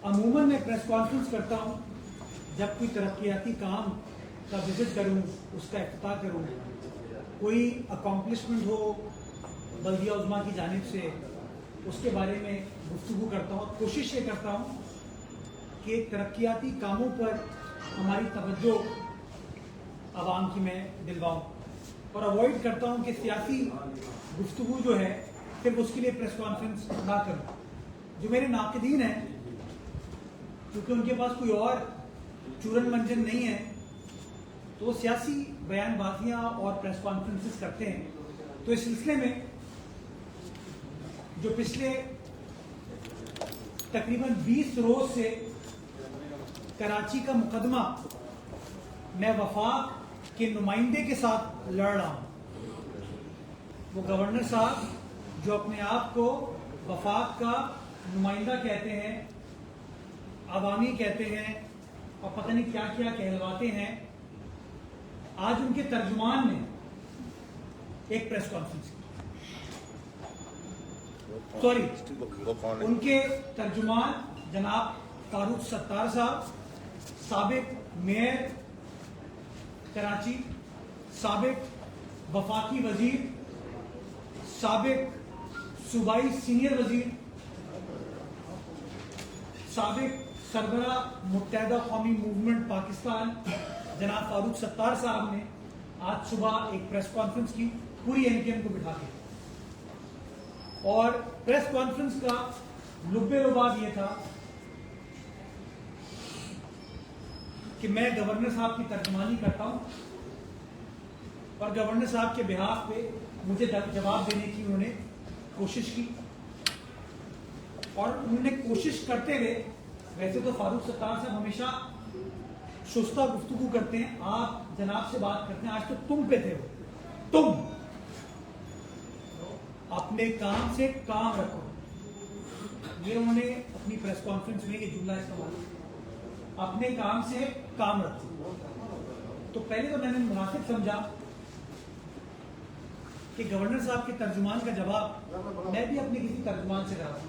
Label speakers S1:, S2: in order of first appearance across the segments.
S1: अमूमन मैं press conference करता हूँ जब कोई तरक्याती काम का विजिट करूँ, उसका इफ्तिताह करूँ, कोई अकॉम्प्लिशमेंट हो बल्दिया उज़्मा की जानिब से, उसके बारे में गुफ्तगू करता हूँ। कोशिश ये करता हूँ कि तरक्याती कामों पर हमारी तवज्जो आवाम की मैं दिलवाऊँ और अवॉइड करता हूँ कि सियासी गुफ्तगू जो है सिर्फ उसके लिए प्रेस कॉन्फ्रेंस ना करूँ। जो मेरे नाक़दीन हैं, क्योंकि उनके पास कोई और चूरन मंजन नहीं है, तो वो सियासी बयानबाजियाँ और प्रेस कॉन्फ्रेंसेस करते हैं। तो इस सिलसिले में जो पिछले तकरीबन 20 रोज से कराची का मुकदमा मैं वफाक के नुमाइंदे के साथ लड़ रहा हूँ। वो गवर्नर साहब जो अपने आप को वफाक का नुमाइंदा कहते हैं, अवामी कहते हैं और पता नहीं क्या क्या कहलवाते हैं, आज उनके तर्जुमान ने एक प्रेस कॉन्फ्रेंस की। उनके तर्जुमान जनाब फारूक सत्तार साहब, साबिक मेयर कराची, साबिक वफाकी वजीर, साबिक सूबाई सीनियर वजीर, साबिक सरबरा मुत्तहदा कौमी मूवमेंट पाकिस्तान जनाब फारूक सत्तार साहब ने आज सुबह एक प्रेस कॉन्फ्रेंस की, पूरी एनकेएम को बिठा के। और प्रेस कॉन्फ्रेंस का लुब्बे लुबाब ये था कि मैं गवर्नर साहब की तर्जुमानी करता हूं और गवर्नर साहब के बिहाफ पे मुझे जवाब देने की उन्होंने कोशिश की। और उन्होंने कोशिश करते हुए, वैसे तो फारूक सत्तार साहब हमेशा शुस्ता गुफ्तगू करते हैं, आप जनाब से बात करते हैं, आज तो तुम पे थे, वो तुम अपने काम से काम रखो, ये उन्होंने अपनी प्रेस कॉन्फ्रेंस में ये जुमला इस्तेमाल किया, अपने काम से काम रखो। तो पहले तो मैंने मुनासिब समझा कि गवर्नर साहब के तर्जुमान का जवाब मैं भी अपने किसी तर्जुमान से करा।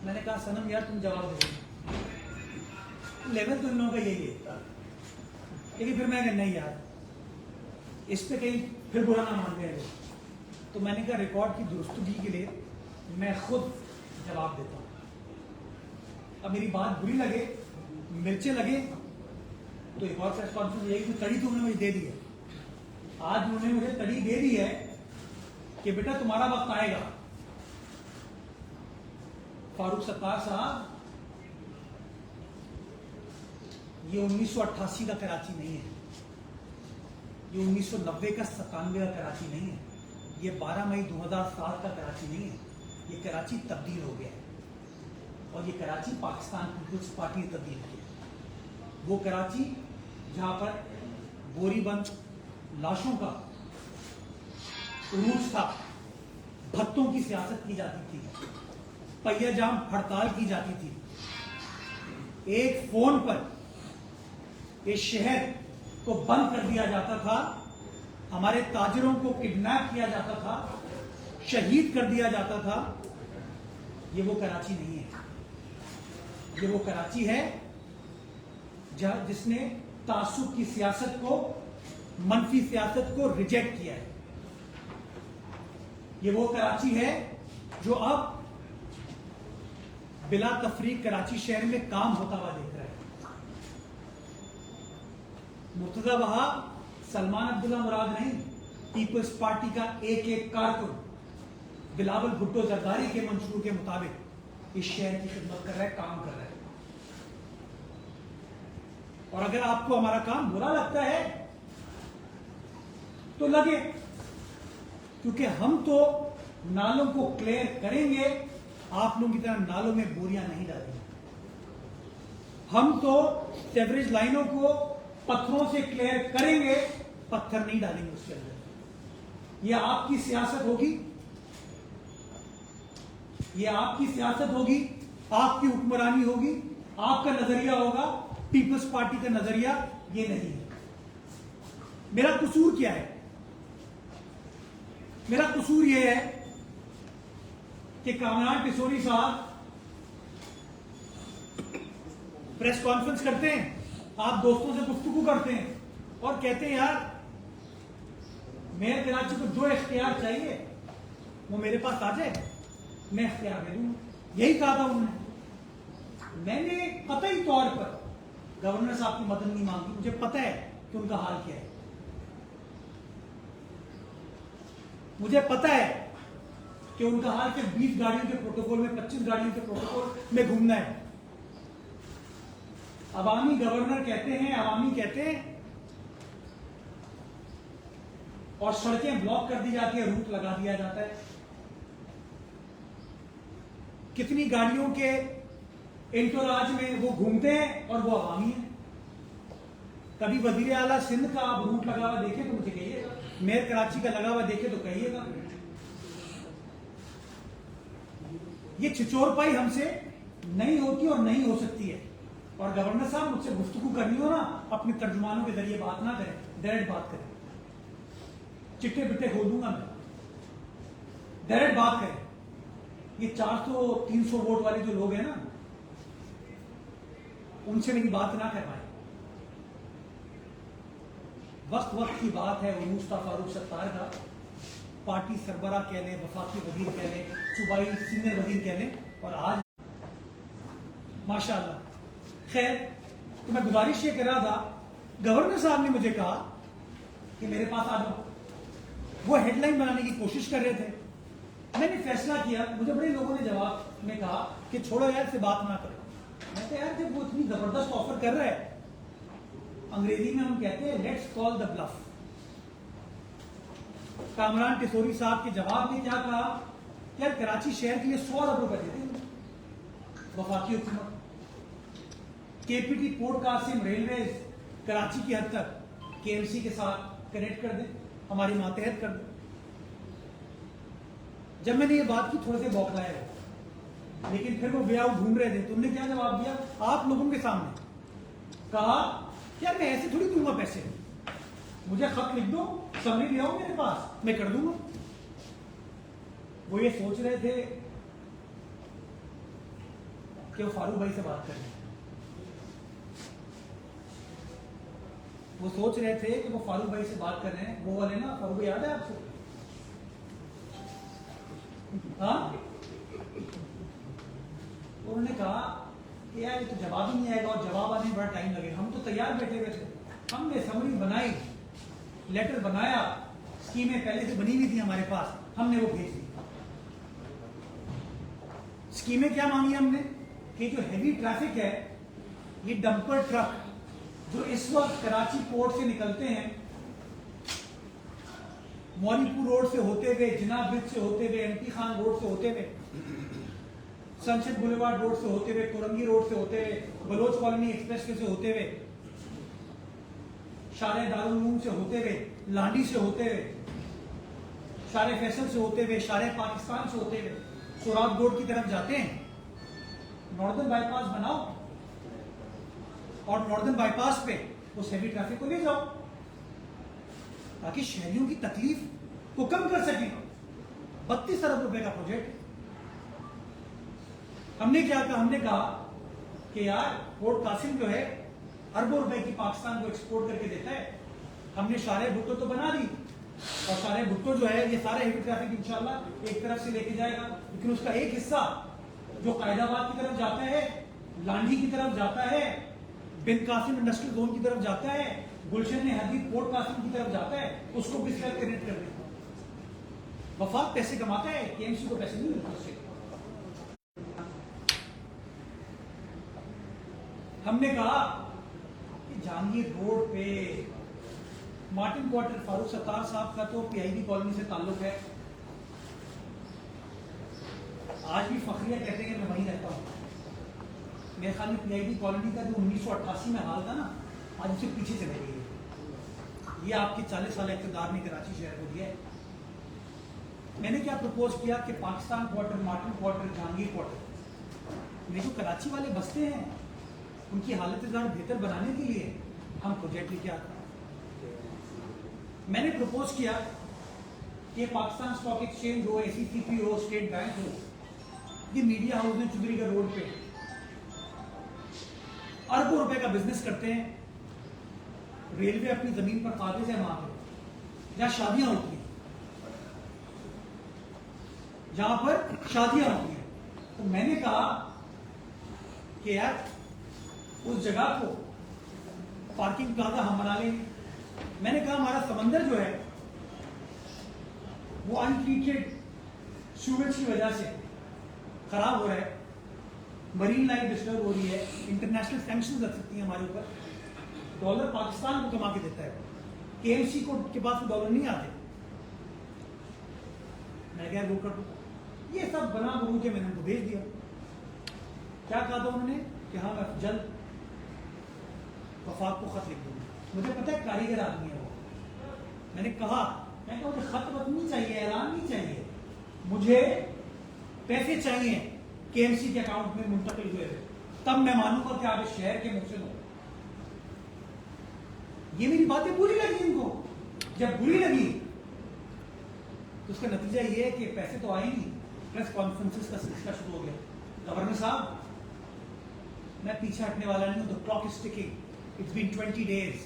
S1: मैंने कहा सनम यार तुम जवाब दे, लेवल तो इन लोगों का यही है। लेकिन फिर मैं नहीं यार, इस पे कहीं फिर बुरा ना मान गए। तो मैंने कहा रिकॉर्ड की दुरुस्तगी के लिए मैं खुद जवाब देता हूँ। अब मेरी बात बुरी लगे, मिर्चे लगे, तो एक और प्रेस कॉन्फ्रेंस यही तड़ी तो उन्होंने मुझे दे दी है। आज उन्होंने मुझे तड़ी दे दी है कि बेटा तुम्हारा वक्त आएगा। फारूक सत्तार साहब, ये 1988 का कराची नहीं है, ये 1990 का 97 का कराची नहीं है, ये 12 मई 2007 का कराची नहीं है। ये कराची तब्दील हो गया है और ये कराची पाकिस्तान पीपुल्स पार्टी ने तब्दील किया। वो कराची जहां पर बोरीबंद लाशों का उरूज था, भत्तों की सियासत की जाती थी, पहिया जाम हड़ताल की जाती थी, एक फोन पर इस शहर को बंद कर दिया जाता था, हमारे ताजिरों को किडनैप किया जाता था, शहीद कर दिया जाता था। ये वो कराची नहीं है, ये वो कराची है जिसने तासुब की सियासत को, मनफी सियासत को रिजेक्ट किया है। ये वो कराची है जो अब बिला तफरीक कराची शहर में काम होता हुआ दिख रहा है। मुर्तजा वहाब, सलमान अब्दुल्ला मुराद नहीं, पीपल्स पार्टी का एक एक कारकुन बिलावल भुट्टो जरदारी के मंशूर के मुताबिक इस शहर की खिदमत कर रहा है, काम कर रहा है। और अगर आपको हमारा काम बुरा लगता है तो लगे, क्योंकि हम तो नालों को क्लियर करेंगे, आप लोगों की तरह नालों में बोरियां नहीं डालेंगे। हम तो सेवरेज लाइनों को पत्थरों से क्लियर करेंगे, पत्थर नहीं डालेंगे उसके अंदर। यह आपकी सियासत होगी, यह आपकी सियासत होगी, आपकी हुक्मरानी होगी, आपका नजरिया होगा। पीपल्स पार्टी का नजरिया ये नहीं है। मेरा कसूर क्या है? मेरा कसूर यह है कि कामरान पिसोरी साहब प्रेस कॉन्फ्रेंस करते हैं, आप दोस्तों से गुफ्तगू करते हैं और कहते हैं यार मेयर कराची को जो इख्तियार चाहिए वो मेरे पास आ जाए, मैं इख्तियार दे दूंगा। यही कहा था उन्होंने। मैंने कतई तौर पर गवर्नर साहब की मदद नहीं मांगी, मुझे पता है कि उनका हाल क्या है। मुझे पता है कि उनका हाल के 20 गाड़ियों के प्रोटोकॉल में, 25 गाड़ियों के प्रोटोकॉल में घूमना है। अवामी गवर्नर कहते हैं, अवामी कहते हैं, और सड़कें ब्लॉक कर दी जाती है, रूट लगा दिया जाता है। कितनी गाड़ियों के इंटोराज में वो घूमते हैं और वो अवामी है। कभी वजीर आला सिंध का आप रूट लगा हुआ देखे तो मुझे कहिएगा, मेयर कराची का लगा हुआ देखे तो कहिएगा। ये छिचोरपाई हमसे नहीं होती और नहीं हो सकती है। और गवर्नर साहब मुझसे गुफ्तगू करनी हो ना, अपने तर्जुमानों के जरिए बात ना करें, डायरेक्ट बात करें। चिट्टे बिट्टे खोल दूंगा मैं, डायरेक्ट बात करें। ये 400-300 वोट वाले जो लोग हैं ना, उनसे मेरी बात ना करवाएं। वक्त वक्त की बात है, मुस्तफा फारूक सत्तार का पार्टी सरबरा कह लें, वफाकी वजीर कह लें, सूबाई सीनियर वजीर कह लें, और आज माशाअल्लाह। खैर, तो मैं गुजारिश ये कर रहा था, गवर्नर साहब ने मुझे कहा कि मेरे पास आ जाओ। वो हेडलाइन बनाने की कोशिश कर रहे थे। मैंने फैसला किया, मुझे बड़े लोगों ने जवाब में कहा कि छोड़ो यार, से बात ना करो। मैं तो यार, जब वो इतनी जबरदस्त ऑफर कर रहा है, अंग्रेजी में हम कहते हैं let's call the bluff. Kamran Tessori साहब के जवाब में क्या कहा, यार कराची शहर के लिए 100 अरब रुपए देते हैं वफाकी हुकूमत। KPT port Qasim railway Karachi की हद तक केएमसी के साथ कनेक्ट कर दे, हमारी मातहत कर दे। जब मैंने ये बात की, थोड़े से बौखलाए हो, लेकिन फिर वो वे आउट ढूंढ रहे थे, तो उन्होंने क्या जवाब दिया आप लोगों के सामने? कहा यार मैं ऐसे थोड़ी दूंगा पैसे, मुझे खत लिख दो, समरी ले आओ मेरे पास, मैं कर दूंगा। वो ये सोच रहे थे कि वो फारूक भाई से बात करें, वो सोच रहे थे कि वो फारूक भाई से बात कर रहे हैं। वो वाले ना, फारूक याद है आपको? हाँ, उन्होंने कहा कि यार ये तो जवाब ही नहीं आएगा, और जवाब आने में बड़ा टाइम लगेगा। हम तो तैयार बैठे हुए थे, हमने समरी बनाई, लेटर बनाया, स्कीमें पहले से बनी हुई थी हमारे पास, हमने वो भेज दी। स्कीमें क्या मांगी हमने कि जो हेवी ट्रैफिक है, ये डंपर ट्रक जो इस वक्त कराची पोर्ट से निकलते हैं, मौलीपुर रोड से होते हुए, जिना ब्रिज से होते हुए, एमपी खान रोड से होते हुए, सनसेट बुलेवार्ड रोड से होते हुए, कोरंगी रोड से होते हुए, बलोच कॉलोनी एक्सप्रेसवे से होते हुए, शारे दारुल उलूम से होते हुए, लांडी से होते हुए, शारे फैसल से होते हुए, शारे पाकिस्तान से होते हुए सोराब रोड की तरफ जाते हैं। नॉर्दर्न बाईपास बनाओ और नॉर्दर्न बाईपास पे उस हेवी ट्रैफिक को ले जाओ, ताकि शहरियों की तकलीफ को कम कर सकें। 32 अरब रुपए का प्रोजेक्ट। हमने क्या कहा, हमने कहा कि यार पोर्ट कासिम जो है अरबों रुपए की पाकिस्तान को एक्सपोर्ट करके देता है। हमने शारे भुट्टो तो बना दी, और शारे भुट्टो जो है ये सारे हेवी ट्रैफिक इंशाल्लाह एक तरफ से लेके जाएगा, लेकिन उसका एक हिस्सा जो कायदाबाद की तरफ जाता है, लांडी की तरफ जाता है, बिन कासिम इंडस्ट्रियल जोन की तरफ जाता है, गुलशन हदीद पोर्ट कासिम की तरफ जाता है, उसको भी इसका कनेक्ट कर देता। वफाक पैसे कमाता है, केएमसी को पैसे नहीं मिलते उससे। हमने कहा कि जहांगीर रोड पे मार्टिन क्वार्टर फारूक सत्तार साहब का तो पीआईबी कॉलोनी से ताल्लुक है। आज भी फखरिया कहते हैं कि मैं वहीं रहता हूँ। मेरे ख्याल में पीआईबी कॉलोनी का जो 1988 में हाल था ना, आज उससे पीछे चले गई है। ये आपके 40 साल इक़्तिदार ने कराची शहर को दिया है। मैंने क्या प्रपोज किया कि Pakistan quarter, Martin quarter, Jahangir quarter में जो कराची वाले बसते हैं, उनकी हालत बेहतर बनाने के लिए हम प्रोजेक्ट लेके आते हैं। मैंने प्रपोज किया कि पाकिस्तान स्टॉक एक्सचेंज हो, एसीसीपी हो, स्टेट बैंक हो, ये मीडिया हाउस है चुगरीगढ़ रोड पे, अरबों रुपए का बिजनेस करते हैं, रेलवे अपनी जमीन पर काबिज है, वहां पर जहां शादियां होती हैं, जहां पर शादियां होती हैं। तो मैंने कहा कि यार उस जगह को पार्किंग प्लाजा हम बना लेंगे। मैंने कहा हमारा समंदर जो है वो अनट्रीटेड सूवेज की वजह से खराब हो रहा है, मरीन लाइफ डिस्टर्ब हो रही है, इंटरनेशनल सैंक्शंस लग सकती हैं हमारे ऊपर। डॉलर पाकिस्तान को कमा के देता है, केएमसी को के पास डॉलर नहीं आते। मैं क्या वो कर दूं, ये सब बना बनू के मैंने उनको भेज दिया। क्या कहा था उन्होंने कि हाँ मैं जल्द वफाक को खत लिख दूंगा। मुझे पता है कारीगर आदमी है वो। मैंने कहा मुझे खत वत नहीं चाहिए, ऐलान नहीं चाहिए, मुझे पैसे चाहिए केएमसी के अकाउंट में मुंतकिल हुए थे, तब मैं मानूंगा कि आप इस शहर के मुहसिन हो। ये मेरी बातें बुरी लगी इनको। जब बुरी लगी तो उसका नतीजा ये है कि पैसे तो आए नहीं, प्रेस कॉन्फ्रेंसेस का सिलसिला शुरू हो गया। गवर्नर साहब मैं पीछे हटने वाला नहीं हूं, the clock is ticking, it's been 20 days,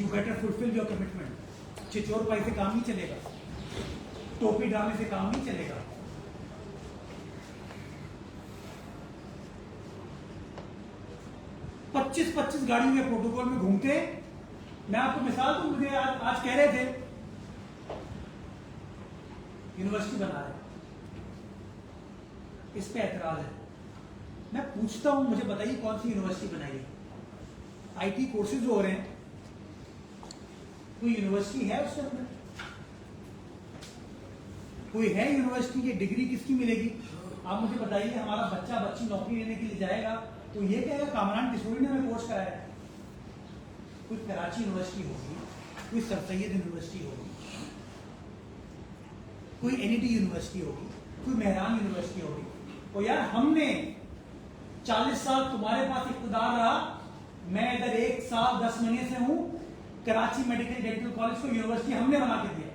S1: you better fulfil your commitment. चिचोर पाई से काम नहीं चलेगा, टोपी डालने से काम नहीं चलेगा। पच्चीस गाड़ियों के प्रोटोकॉल में घूमते। मैं आपको मिसाल दूं, मुझे आज कह रहे थे यूनिवर्सिटी बना रहे, इस पे एतराज है। मैं पूछता हूं मुझे बताइए कौन सी यूनिवर्सिटी बनाई है? आईटी कोर्सेज हो रहे हैं, कोई यूनिवर्सिटी है उसके अंदर? कोई है यूनिवर्सिटी की डिग्री किसकी मिलेगी? आप मुझे बताइए। हमारा बच्चा बच्ची नौकरी लेने के लिए जाएगा तो ये कहेगा कामरान किशोरी ने हमें कोर्स कराया। कोई कराची यूनिवर्सिटी होगी, कोई सर सैयद यूनिवर्सिटी होगी, कोई एनईडी यूनिवर्सिटी होगी, कोई मेहरान यूनिवर्सिटी होगी। और यार हमने 40 साल तुम्हारे पास इख्तियार रहा, मैं इधर 1 साल 10 महीने से हूं। कराची मेडिकल डेंटल कॉलेज को यूनिवर्सिटी हमने बना के दिया,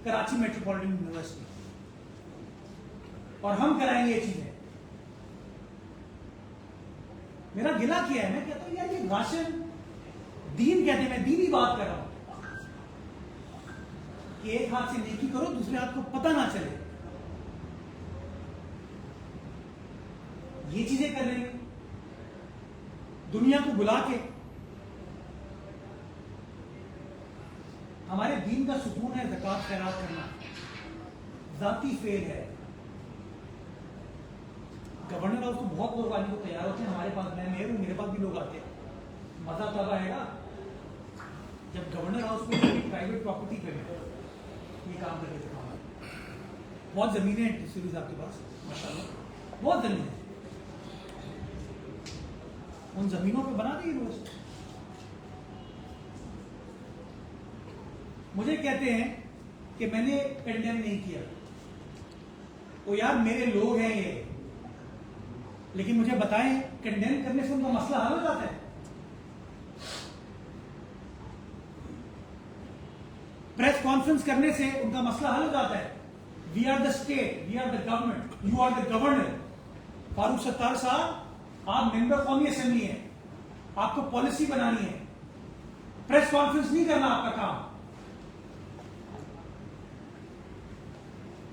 S1: कराची मेट्रोपॉलिटन यूनिवर्सिटी, और हम कराएंगे ये चीजें। मेरा गिला किया है। मैं कहता हूं यार ये भाषण दीन कहते हैं, मैं दीनी बात कर रहा हूं कि एक हाथ से नेकी करो, दूसरे हाथ को पता ना चले। ये चीजें कर रहे हैं दुनिया को बुला के। हमारे दीन का सुकून है ज़कात खैरात करना, जाती फेल है। गवर्नर हाउस को बहुत लोग आने को तैयार होते हैं, हमारे पास मैं मेयर हूं, मेरे पास भी लोग आते हैं। मजा तब आएगा जब गवर्नर हाउस में प्राइवेट प्रॉपर्टी पे ये काम करके दिखाऊंगा। बहुत जमीनें हैं सीरीज आपके पास माशाल्लाह, बहुत जमीनें। उन जमीनों पे बना दी यूनिवर्सिटी। मुझे कहते हैं कि मैंने कंडेम नहीं किया। तो यार मेरे लोग हैं ये, लेकिन मुझे बताएं कंडेम करने से उनका मसला हल हो जाता है? प्रेस कॉन्फ्रेंस करने से उनका मसला हल हो जाता है? We are the state, we are the government, you are the governor. Farooq Sattar साहब, आप मेंबर कौमी असेंबली है, आपको पॉलिसी बनानी है, प्रेस कॉन्फ्रेंस नहीं करना आपका काम।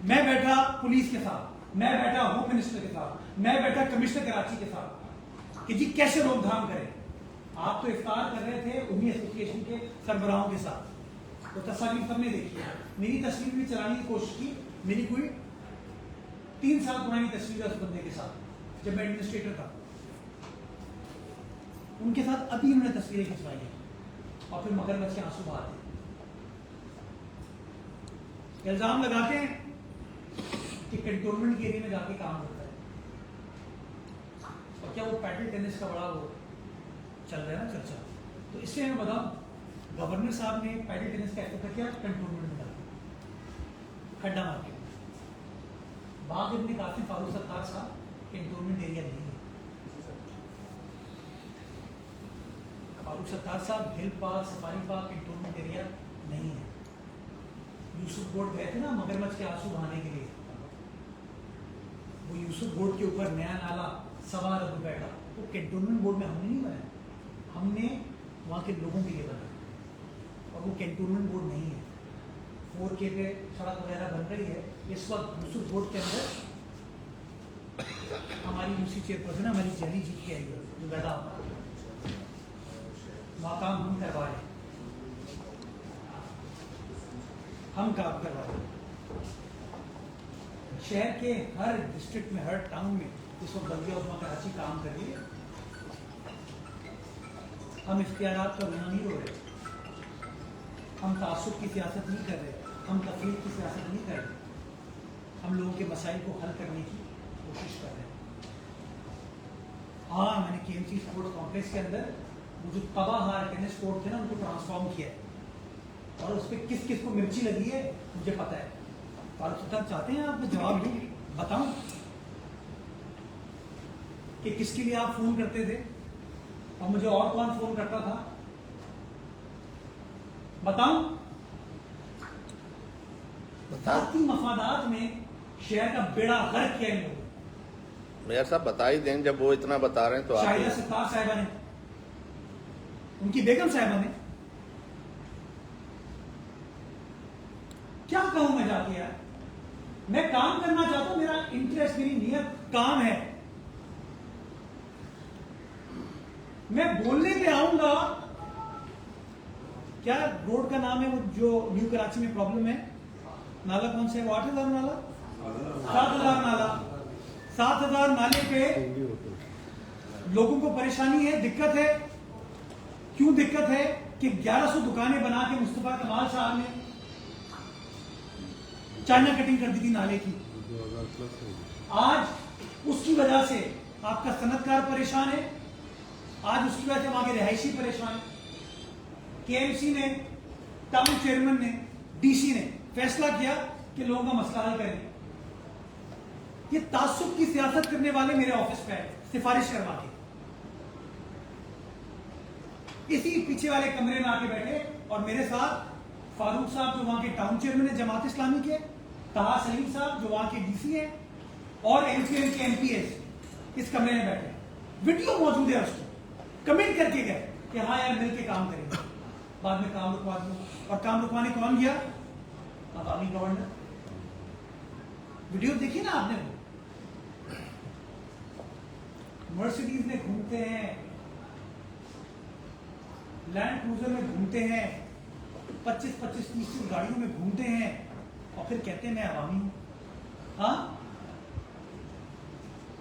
S1: मैं बैठा पुलिस के साथ, मैं बैठा होम मिनिस्टर के साथ, मैं बैठा कमिश्नर कराची के साथ कि जी कैसे रोकथाम करें। आप तो इफ्तार कर रहे थे उन्हीं एसोसिएशन के सरबराहों के साथ, तो तस्वीर सबने देखी। मेरी तस्वीर भी चलाने की कोशिश की, मेरी कोई 3 साल पुरानी तस्वीर है उस बंदे के साथ जब मैं एडमिनिस्ट्रेटर था। उनके साथ अभी उन्होंने तस्वीरें खिंचवाई है और फिर मगरमच्छ के आंसू बहाते हैं। इल्जाम लगाते हैं कि कंटोनमेंट एरिया में जाके काम होता है। और क्या वो पैडल टेनिस का बड़ा वो चल रहा है ना चर्चा, तो इससे मैं बताऊं गवर्नर साहब ने पैडल टेनिस का ऐसा किया कंटोनमेंट में डाला, खड्डा मार के। बाग इब्न कासिम फारूक सत्तार साहब कंटोनमेंट एरिया नहीं है। फारूक सत्तार साहब hill park, safari park cantonment area नहीं है। यूसुफ बोर्ड गए थे ना मगरमच्छ के आंसू बहाने के लिए, वो यूसुफ बोर्ड के ऊपर नया नाला 1.25 अरब रुपए का, वो कंटोनमेंट बोर्ड में हमने नहीं बनाया, हमने वहाँ के लोगों के लिए बनाया, और वो कैंटोनमेंट बोर्ड नहीं है। 4K पे सड़क वगैरह बन रही है। इस वक्त दूसरे बोर्ड के अंदर हमारी दूसरी चेयरपर्सन हमारी जैनी जीत के आई है, जो पैदा वहाँ काम हम करवा रहे हैं, हम काम करवा रहे हैं। शहर के हर डिस्ट्रिक्ट में, हर टाउन में इस वक्त बल्दिया उजमा कराची काम कर रही है। हम इख्तियारात का गुना नहीं हो रहे, हम तासुब की सियासत नहीं कर रहे, हम तफरीक की सियासत नहीं कर रहे, हम लोगों के मसाइल को हल करने की कोशिश कर रहे हैं। हाँ, मैंने KMC स्पोर्ट्स कॉम्प्लेक्स के अंदर वो जो तबाहार टेनिस कोर्ट थे ना, उनको ट्रांसफॉर्म किया है, और उस पर किस किस को मिर्ची लगी है मुझे पता है। फारूक सुल्तान चाहते हैं आप जवाब दूं, बताऊं कि किसके लिए आप फोन करते थे और मुझे और कौन फोन करता था? बताऊं? जाती मफादात में शहर का बेड़ा गर्क किया इन लोगों ने।
S2: मेयर साहब बता ही दें, जब वो इतना बता रहे हैं तो
S1: शाहिदा सितार साहिबा ने, उनकी बेगम साहिबा ने, क्या कहूं मैं जाके यार, मैं काम करना चाहता हूं, मेरा इंटरेस्ट, मेरी नीयत काम है। मैं बोलने पे आऊंगा, क्या रोड का नाम है वो जो न्यू कराची में प्रॉब्लम है, नाला कौन सा है, वो 8000 नाला, 7000 नाला, 7000 नाले पे लोगों को परेशानी है, दिक्कत है। क्यों दिक्कत है? कि 1100 दुकानें बना के मुस्तफा कमाल साहब ने चाइना कटिंग कर दी थी नाले की। आज उसकी वजह से आपका सनतकार परेशान है, आज उसकी वजह से वहां के रहायशी परेशान है। KMC ने, टाउन चेयरमैन ने, DC ने फैसला किया कि लोगों का मसला हल करें। ये तासुब की सियासत करने वाले मेरे ऑफिस पे सिफारिश करवा के इसी पीछे वाले कमरे में आके बैठे, और मेरे साथ फारूक साहब जो वहां के टाउन चेयरमैन है जमात इस्लामी के, तहा सलीम साहब जो वहां के DC है, और MCM के MPs इस कमरे में बैठे। वीडियो मौजूद है, उसको कमेंट करके गए कि हाँ यार मिलके काम करेंगे। बाद में काम रुकवा दिया, और काम रुकवाने कौन गया? अवामी गवर्नर। वीडियो देखी ना आपने? मर्सिडीज में घूमते हैं, लैंड क्रूजर में घूमते हैं, 25-25, 30 गाड़ियों में घूमते हैं, और फिर कहते हैं मैं अवामी हूं। हाँ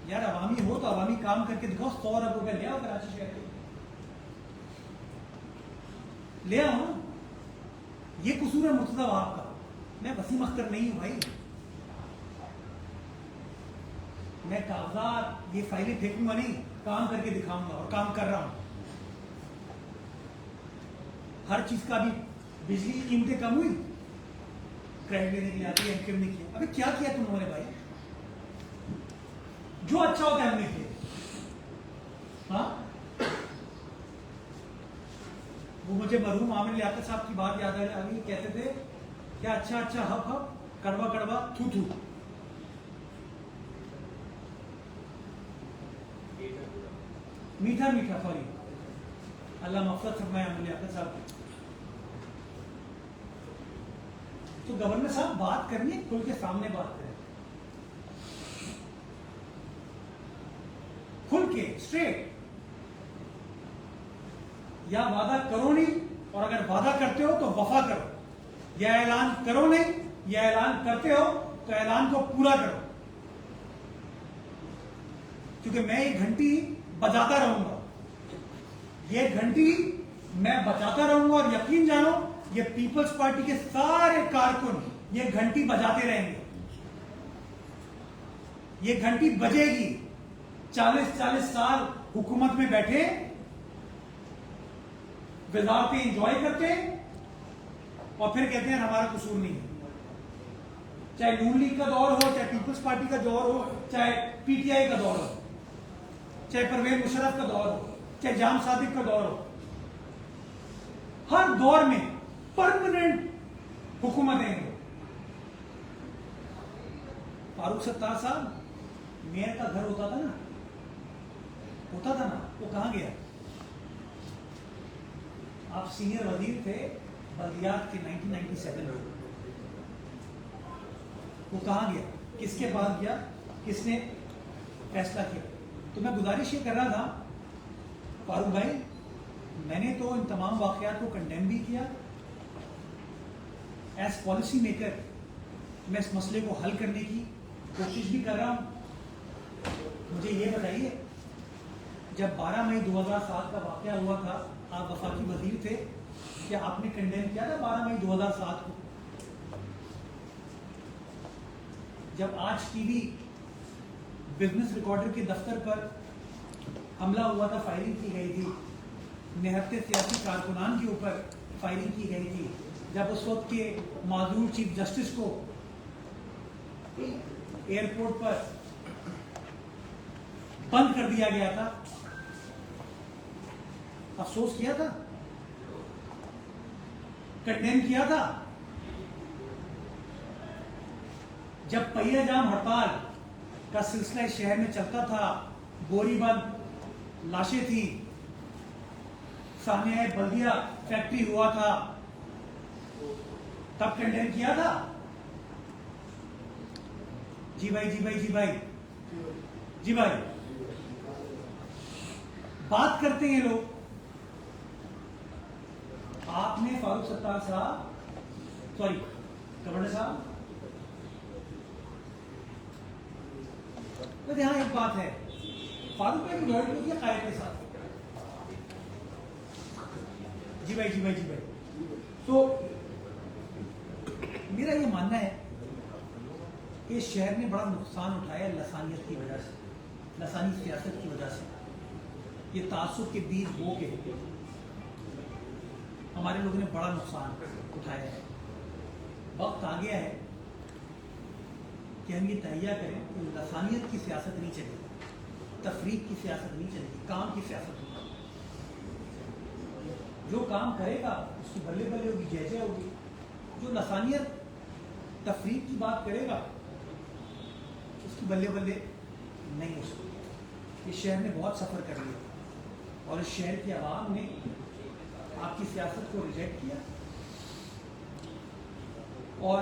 S1: यार, अवामी हो तो अवामी काम करके दिखाओ। 100 अरब रुपए ले आओ कराची शहर के, ले आओ। ये कसूर है मुर्तजा वहाब का। मैं वसीम अख्तर नहीं हूं भाई, मैं कागजात ये फाइलें फेंकूंगा नहीं, काम करके दिखाऊंगा, और काम कर रहा हूं। हर चीज का भी, बिजली की कीमतें कम हुई, क्रेडिट लेने के लिए आती है, MKM ने किया। अबे क्या किया तुम लोगों ने भाई? जो अच्छा होता है हमने किया। हाँ, वो मुझे मरहूम आमिर लियाकत साहब की बात याद आ गई, कहते थे क्या अच्छा अच्छा हप हप, कड़वा कड़वा थू थू। मीठा मीठा, सॉरी, अल्लाह मफरत फरमाए आमिर लियाकत साहब। तो गवर्नर साहब बात करनी है, खुल के सामने बात करें, खुल के स्ट्रेट। या वादा करो नहीं, और अगर वादा करते हो तो वफा करो। या ऐलान करो नहीं, या ऐलान करते हो तो ऐलान को पूरा करो। क्योंकि मैं ये घंटी बजाता रहूंगा, ये घंटी मैं बजाता रहूंगा, और यकीन जानो ये पीपल्स पार्टी के सारे कारकुन ये घंटी बजाते रहेंगे। ये घंटी बजेगी। 40-40 साल हुकूमत में बैठे, वजारतें एंजॉय करते, और फिर कहते हैं हमारा कसूर नहीं है। चाहे नून लीग का दौर हो, चाहे पीपल्स पार्टी का दौर हो, चाहे PTI का दौर हो, चाहे परवेज मुशर्रफ का दौर हो, चाहे जाम सादिक का दौर हो, हर दौर में परमानेंट हुकूमतें हैं। फारूक सत्तार साहब, मेयर का घर होता था ना, वो कहां गया? आप सीनियर वजीर थे बल्दियात के 1997 में। वो कहाँ गया, किसके पास गया, किसने फैसला किया? तो मैं गुजारिश ये कर रहा था फारूक भाई, मैंने तो इन तमाम वाक़यात को कंडेम भी किया। एज पॉलिसी मेकर मैं इस मसले को हल करने की कोशिश भी कर रहा हूँ। मुझे ये बताइए, जब 12 मई 2007 का वाक़या हुआ था, आप वफाकी वजीर थे, क्या आपने कंडेम किया था 12 मई 2007 को? जब आज टीवी बिजनेस रिकॉर्डर के दफ्तर पर हमला हुआ था, फायरिंग की गई थी, निहत्ते सियासी कारकुनान के ऊपर फायरिंग की गई थी, जब उस वक्त के माजूर चीफ जस्टिस को एयरपोर्ट पर बंद कर दिया गया था, अफसोस किया था, कंडेम किया था? जब पहिया जाम हड़ताल का सिलसिला इस शहर में चलता था, बोरीबंद लाशें थी, सामने बल्दिया फैक्ट्री हुआ था, तब कंडेम किया था? जी भाई, जी भाई, जी भाई, जी भाई, बात करते हैं लोग। आपने फारूक सत्तार साहब, सॉरी गवर्नर साहब, तो यहाँ एक बात है, फारूक ने लॉयल्टी होती है कायद के साथ। जी भाई, जी भाई, जी भाई, तो मेरा ये मानना है कि शहर ने बड़ा नुकसान उठाया लसानियत की वजह से, लसानी सियासत की वजह से। ये तासुब के बीच हो के हमारे लोगों ने बड़ा नुकसान उठाया है। वक्त आ गया है कि हम ये तहैया करें कि लसानियत की सियासत नहीं चलेगी, तफरीक की सियासत नहीं चलेगी, काम की सियासत होगी। जो काम करेगा उसकी बल्ले बल्ले होगी, जय जय होगी। जो लसानियत तफरीक की बात करेगा उसकी बल्ले बल्ले नहीं हो सकती। इस शहर ने बहुत सफ़र कर लिया और इस शहर की आवाम ने आपकी सियासत को रिजेक्ट किया और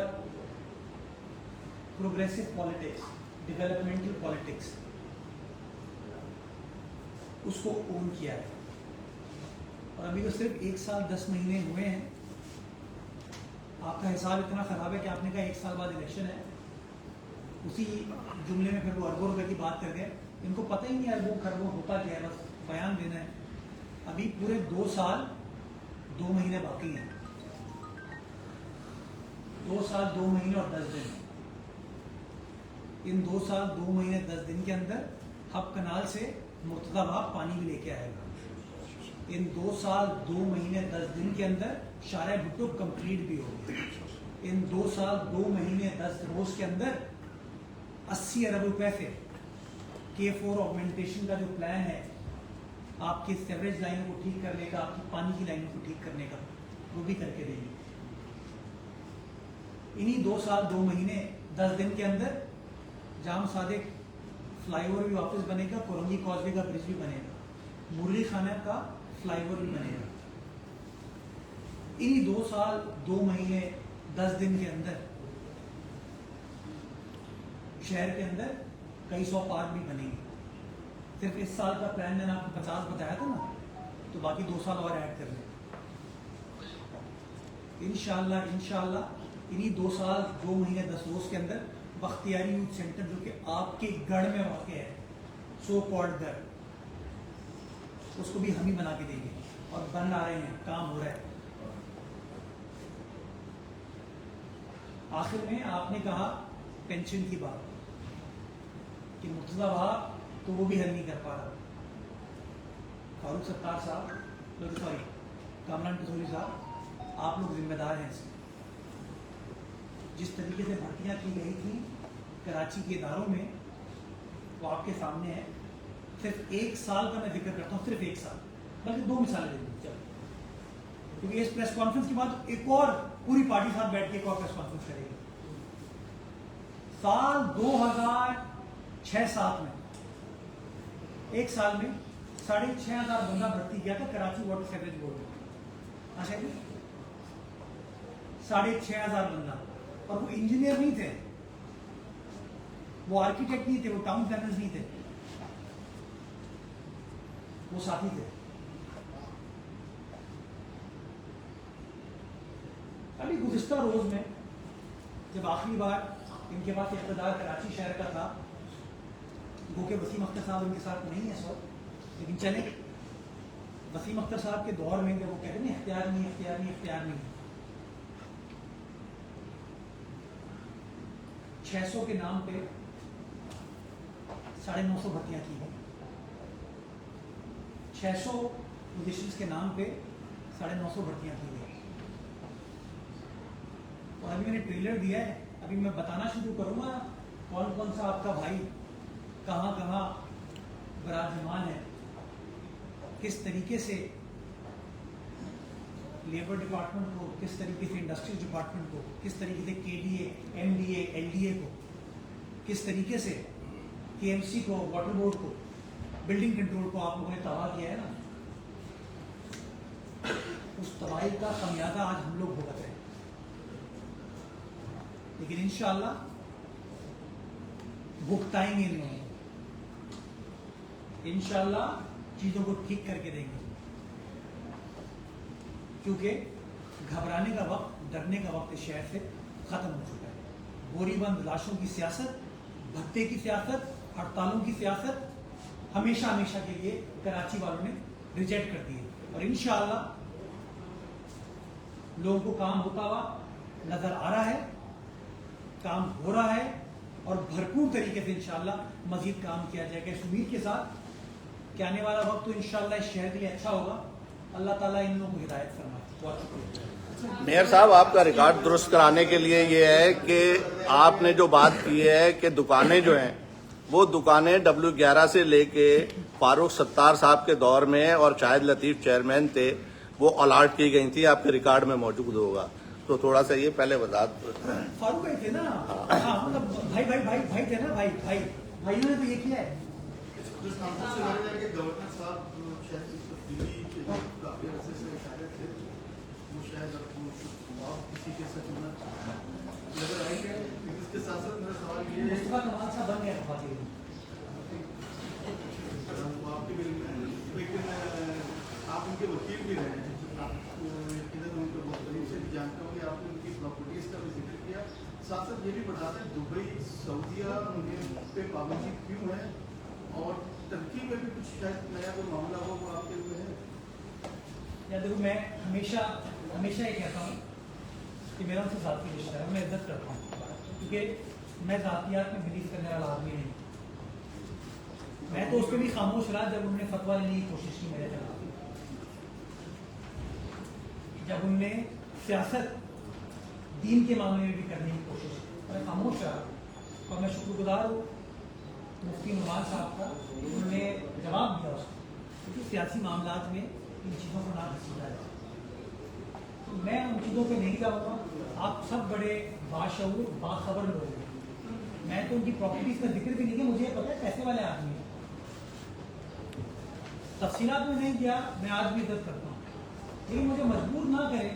S1: प्रोग्रेसिव पॉलिटिक्स, डेवलपमेंटल पॉलिटिक्स, उसको ओन किया है। और अभी तो सिर्फ 1 साल 10 महीने हुए हैं। आपका हिसाब इतना ख़राब है कि आपने कहा 1 साल बाद इलेक्शन है, उसी जुमले में फिर वो अरबों रुपए की बात कर गए। इनको पता ही नहीं अरबों खरबों होता क्या है, बस बयान देना है। अभी पूरे 2 साल 2 महीने बाकी हैं, 2 साल 2 महीने और 10 दिन। इन 2 साल 2 महीने 10 दिन के अंदर हब कनाल से मुर्तज़ाबाद पानी भी लेके आएगा। इन 2 साल 2 महीने 10 दिन के अंदर शारा भुट्टो कंप्लीट भी होगी। इन 2 साल 2 महीने 10 रोज के अंदर 80 अरब रुपए से K4 ऑगमेंटेशन का जो प्लान है, आपकी सीवरेज लाइनों को ठीक करने का, आपकी पानी की लाइनों को ठीक करने का, वो भी करके देंगे। इन्हीं 2 साल 2 महीने 10 दिन के अंदर जाम सादिक फ्लाईओवर भी वापस बनेगा, कोरंगी कॉजवे का ब्रिज भी बनेगा, मुरली खाना का फ्लाईओवर भी बनेगा। इन्हीं 2 साल 2 महीने 10 दिन के अंदर शहर के अंदर कई 100 पार्क भी बनेंगे। सिर्फ इस साल का प्लान मैंने आपको 50 बताया था ना, तो बाकी 2 साल और ऐड कर लें। इंशाअल्लाह इन्हीं 2 साल 2 महीने 10 रोज के अंदर बख्तियारी यूथ सेंटर, जो कि आपके गढ़ में वाक़ है, सो कॉल्ड गढ़, उसको भी हम ही बना के देंगे और बन आ रहे हैं, काम हो रहा है। आखिर में आपने कहा पेंशन की बात कि मुर्तज़ाबाद तो वो भी हल नहीं कर पा रहा। फारूक सत्तार साहब, सॉरी कामरान कसूरी साहब, आप लोग जिम्मेदार हैं इसमें। जिस तरीके से भर्तियाँ की गई थी कराची के इदारों में, वो आपके सामने है। सिर्फ 1 साल का मैं जिक्र करता हूँ, सिर्फ 1 साल, बल्कि 2 मिसालें दे दूँ चलो, क्योंकि इस प्रेस कॉन्फ्रेंस के बाद एक और पूरी पार्टी साथ बैठ के एक और प्रेस कॉन्फ्रेंस करेगी। साल 2006-07 में 1 साल में 6500 बंदा भर्ती किया था कराची वाटर सीवरेज बोर्ड में। अच्छा जी 6,500 बंदा, और वो इंजीनियर नहीं थे, वो आर्किटेक्ट नहीं थे, वो टाउन प्लानर्स नहीं थे, वो साथी थे। अभी गुज़िश्ता रोज में जब आखिरी बार इनके पास इक़्तिदार कराची शहर का था, वो के वसीम अख्तर साहब इनके साथ नहीं है सर, लेकिन चले वसीम अख्तर साहब के दौर में जब वो कहते हैं इख्तियार नहीं, इख्तियार नहीं, इख्तियार नहीं, 600 के नाम पे 950 भर्तियां की गई, 600 पोजीशंस के नाम पे 950 भर्तियां की गई। और अभी मैंने ट्रेलर दिया है, अभी मैं बताना शुरू करूंगा कौन कौन सा आपका भाई कहाँ कहाँ विराजमान है, किस तरीके से लेबर डिपार्टमेंट को, किस तरीके से इंडस्ट्रीज डिपार्टमेंट को, किस तरीके से केडीए, एमडीए, एलडीए को, किस तरीके से केएमसी को, वाटर बोर्ड को, बिल्डिंग कंट्रोल को आप लोगों ने तबाह किया है ना, उस तबाही का खमियाजा आज हम लोग भुगत रहे हैं। लेकिन इंशाअल्लाह भुगताएंगे इन लोगों, इंशाअल्लाह चीजों को ठीक करके देंगे, क्योंकि घबराने का वक्त, डरने का वक्त इस शहर से खत्म हो चुका है। बोरीबंद लाशों की सियासत, भत्ते की सियासत, हड़तालों की सियासत हमेशा हमेशा के लिए कराची वालों ने रिजेक्ट कर दी है। और इंशाअल्लाह लोगों को काम होता हुआ नजर आ रहा है, काम हो रहा है, और भरपूर तरीके से इंशाअल्लाह मजीद काम किया जाएगा इस उम्मीद के साथ कि आने वाला वक्त तो इंशाअल्लाह इस शहर के लिए अच्छा होगा। अल्लाह ताला इन लोगों को हिदायत फरमाए। बहुत शुक्रिया।
S2: मेयर साहब, आपका रिकॉर्ड दुरुस्त कराने के लिए ये है कि आपने जो बात की है कि दुकानें जो हैं वो दुकानें W11 से लेके फारूक सत्तार साहब के दौर में और शाहिद लतीफ चेयरमैन थे, वो अलॉट की गई थी, आपके रिकॉर्ड में मौजूद होगा। तो थोड़ा सा ये पहले बता दो।
S1: फारूक भाई थे ना, हाँ मतलब भाई भाई भाई भाई थे ना, भाई भाई भाइयों ने तो ये किया है।
S3: गवर्नर साहब शायद दिल्ली के काफी अरसे से शायद थे, वो शायद किसी के साथ नजर आएंगे। इसके साथ साथ मेरा सवाल ये है,
S1: मुस्तफा कमाल साहब बन गया खातिर
S3: आपके बिल में, लेकिन आप उनके वकील भी रहे हैं, आपको इधर उनको बहुत करीब से भी जानते होंगे, आपने उनकी प्रॉपर्टीज का भी जिक्र किया, साथ साथ ये भी बताते हैं दुबई, सऊदीया उनके पे पाबंदी क्यों है, और टर्की में भी कुछ शायद नया कोई मामला हो वो आपके लिए है।
S1: या देखो, मैं हमेशा हमेशा ये कहता हूँ कि मेरा उनसे ज़ाती रिश्ता है, मैं इज्जत करता हूँ, क्योंकि मैं ज़ातियात में बिलीव करने वाला आदमी नहीं। मैं तो उस पर भी खामोश रहा जब उन्होंने फतवा लेने की कोशिश की मेरे खिलाफ, जब उनने सियासत दीन के मामले में भी करने की कोशिश की, मैं खामोश रहा। और मैं शुक्रगुजार हूँ मुफ्ती नुमान साहब का, उन्होंने जवाब दिया उसको, क्योंकि सियासी मामलात में इन चीज़ों को ना घसीटा जाए। तो मैं उन चीज़ों पे नहीं जाऊँगा। आप सब बड़े बाशऊर बाखबर लोग हैं, मैं तो उनकी प्रॉपर्टीज का जिक्र भी नहीं किया, मुझे पता है पैसे वाले आदमी हैं, तफसीलात में नहीं किया, मैं आज भी इज्जत करता हूँ, लेकिन मुझे मजबूर ना करें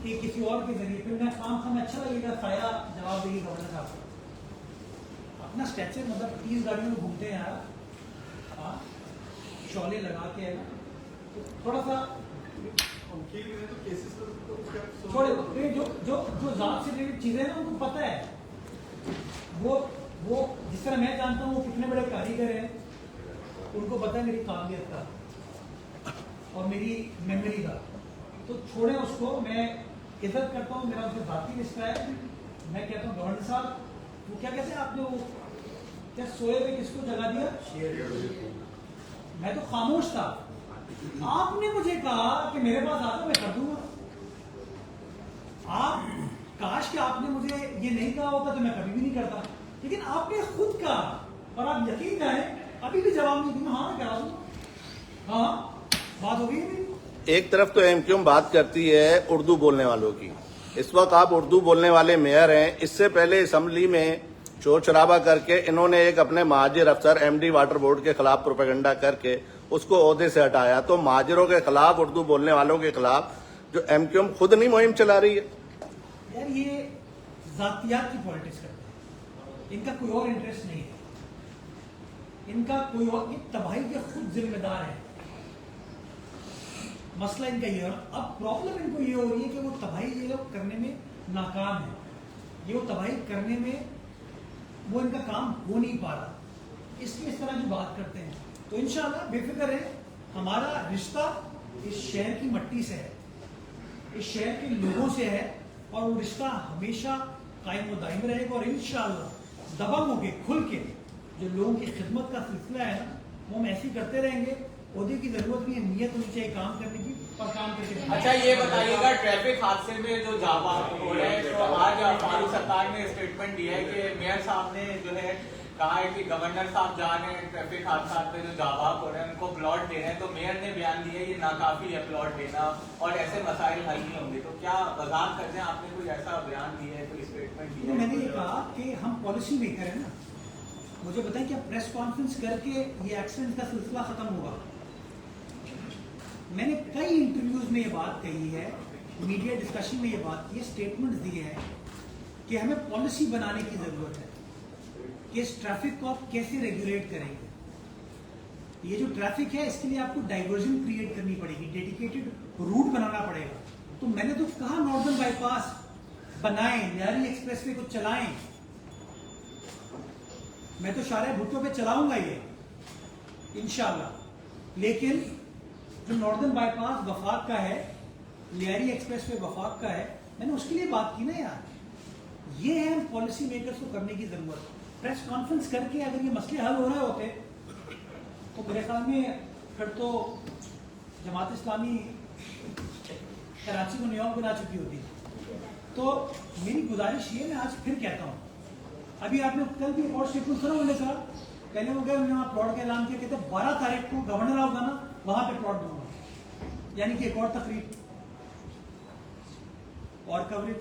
S1: कि किसी और के जरिए फिर मैं काम खाम अच्छा लगेगा, साया जवाब देगी गवर्नर साहब को। अपना स्ट्रेचर मतलब 30 गाड़ियों में घूमते हैं यार, हाँ शौले लगा के, तो थोड़ा सा
S3: वकील भी रहे तो केसेस तो
S1: छोड़े। जो जो जो जात से रिलेटेड चीजें हैं ना, उनको पता है, वो जिस तरह मैं जानता हूँ वो कितने बड़े कारीगर हैं, उनको पता है मेरी काबिलियत का और मेरी मेमोरी का। तो छोड़े उसको, मैं इज्जत करता हूँ, मेरा उनसे बाकी रिश्ता है। मैं कहता हूँ गवर्नर साहब, वो क्या कहते हैं आपने, वो क्या सोए हुए किसको जगा दिया? मैं तो खामोश था, आपने मुझे कहा कि मेरे पास आ जाओ, मैं कर दूंगा। आप काश कि आपने मुझे ये नहीं कहा होता तो मैं कभी भी नहीं करता, लेकिन आपने खुद कहा, और आप यकीन जाए अभी भी जवाब नहीं दूंगा, हाँ मैं करा दूंगा। हाँ बात होगी मेरी।
S2: एक तरफ तो एमक्यूएम बात करती है उर्दू बोलने वालों की, इस वक्त आप उर्दू बोलने वाले मेयर हैं। इससे पहले असम्बली में शोर शराबा करके इन्होंने एक अपने महाजिर अफसर एमडी वाटर बोर्ड के खिलाफ प्रोपेगेंडा करके उसको ओहदे से हटाया। तो महाजरों के खिलाफ, उर्दू बोलने वालों के खिलाफ जो MQM खुद नहीं मुहिम चला रही है।
S1: यार ये जातियात की पॉलिटिक्स करते हैं, इनका कोई और इंटरेस्ट नहीं है, इनका कोई और, ये तबाही के खुद जिम्मेदार है। मसला इनका ये है। अब प्रॉब्लम इनको ये हो रही है कि वो तबाही ये लोग करने में नाकाम है, ये वो तबाही करने में वो इनका काम हो नहीं पा रहा, इसलिए इस तरह की बात करते हैं। तो इंशाल्लाह बेफिक्र है, हमारा रिश्ता इस शहर की मट्टी से है, इस शहर के लोगों से है, और वो रिश्ता हमेशा कायम व दायम रहेगा। और इंशाल्लाह दबंग होके खुल के जो लोगों की खिदमत का सिलसिला है ना, वो हम ऐसे ही करते रहेंगे। ओहदे की जरूरत नहीं है, नियत होनी चाहिए काम करने की, और काम करके।
S4: अच्छा ये बताइएगा, ट्रैफिक हादसे में जो जावा हो रहा है, तो आज फारूक सत्तार ने स्टेटमेंट दिया है कि मेयर साहब ने जो है कहा है कि गवर्नर साहब जा रहे हैं ट्रैफिक हादसा पे जो जावा हो रहे हैं उनको प्लॉट दे रहे हैं, तो मेयर ने बयान दिया ये नाकाफी है प्लॉट देना और ऐसे मसाइल हल नहीं होंगे। तो क्या वजाहत करते हैं, आपने कोई ऐसा बयान दिया है, कोई स्टेटमेंट दिया है?
S1: मैंने ये कहा कि हम पॉलिसी मेकर है ना, मुझे बताएं क्या प्रेस कॉन्फ्रेंस करके ये एक्सीडेंट का सिलसिला खत्म होगा? मैंने कई इंटरव्यूज में ये बात कही है, मीडिया डिस्कशन में ये बात की है, स्टेटमेंट्स दिए हैं कि हमें पॉलिसी बनाने की जरूरत है कि इस ट्रैफिक को आप कैसे रेगुलेट करेंगे। ये जो ट्रैफिक है इसके लिए आपको डाइवर्जन क्रिएट करनी पड़ेगी, डेडिकेटेड रूट बनाना पड़ेगा। तो मैंने तो कहा नॉर्दर्न बाईपास बनाएं, लियारी एक्सप्रेसवे को चलाएं। मैं तो शारे भुट्टो पे चलाऊंगा ये इंशाल्लाह, लेकिन जो नॉर्दर्न बाईपास वफाक का है, लियारी एक्सप्रेसवे वफाक का है, मैंने उसके लिए बात की ना यार। ये है पॉलिसी मेकर्स को करने की जरूरत। प्रेस कॉन्फ्रेंस करके अगर ये मसले हल हो रहे होते तो मेरे ख्याल में फिर तो जमात इस्लामी कराची को न्यूयॉर्क बना चुकी होती। तो मेरी गुजारिश ये, मैं आज फिर कहता हूँ, अभी आपने कल भी एक और स्टेटमेंट सुना उन्होंने कहा, पहले वो गए उन्होंने प्लॉट का ऐलान किया, कहते 12 तारीख को गवर्नर होगा ना वहां पे प्लॉट दूंगा, यानी कि एक और तकरीब और कवरेज।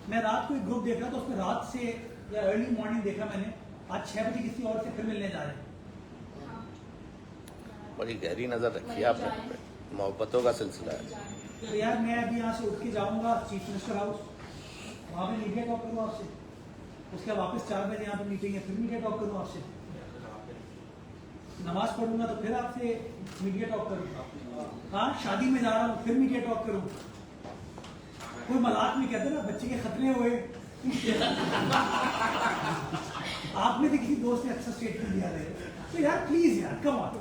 S1: मैं रात को एक ग्रुप देख रहा था, उसमें रात से या अर्ली मॉर्निंग देखा मैंने, आज 6 बजे किसी और से फिर मिलने जा रहे हैं।
S2: बड़ी गहरी नजर रखी है आपने, मोहब्बतों का सिलसिला है।
S1: तो यार मैं अभी यहाँ से उठ के जाऊंगा चीफ मिनिस्टर हाउस, वहां पे मीडिया टॉक करूँ आपसे, उसके वापस 4 बजे यहाँ पे मीटिंग है, फिर मीडिया टॉक करूँ आपसे, नमाज पढ़ूंगा तो फिर आपसे मीडिया टॉक करूँ, हाँ शादी में जा रहा हूँ फिर मीडिया टॉक करूँ। कोई मजाक में कहते ना बच्चे के खतरे हुए आपने भी किसी दोस्त ने अच्छा स्टेटमेंट दिया है, तो यार प्लीज यार कम ऑन।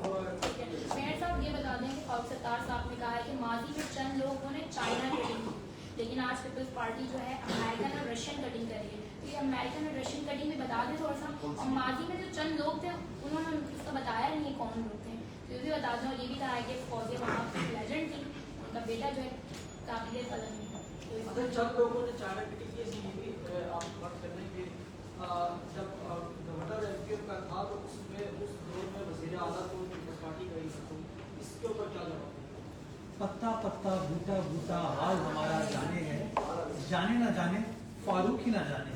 S5: मेयर साहब ये बता दें कि फारूक सत्तार साहब ने कहा है कि माजी में चंद लोगों ने चाइना कटिंग की, लेकिन आज पीपल्स पार्टी जो है अमेरिकन और रशियन कटिंग कर रही है। तो ये अमेरिकन और रशियन कटिंग में बता दें थोड़ा सा, और माजी में जो चंद लोग थे उन्होंने उसका बताया नहीं कौन लोग थे, तो ये भी बता दें। और ये भी कहा है कि फौजी वहाँ लेजेंड थी, उनका बेटा जो है काबिल कदम है।
S6: अगर जब लोगों ने चाइना कटिंग की भी आप बात कर रहे हैं कि जब गवर्नर MQM का था तो उसमें उस दौर में वज़ीर आला को पीपल्स पार्टी का ही था, इसके ऊपर क्या जवाब?
S1: पत्ता पत्ता बूटा बूटा हाल हमारा जाने है, जाने ना जाने फारूक ही ना जाने,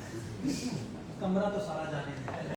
S1: कमरा तो सारा जाने है।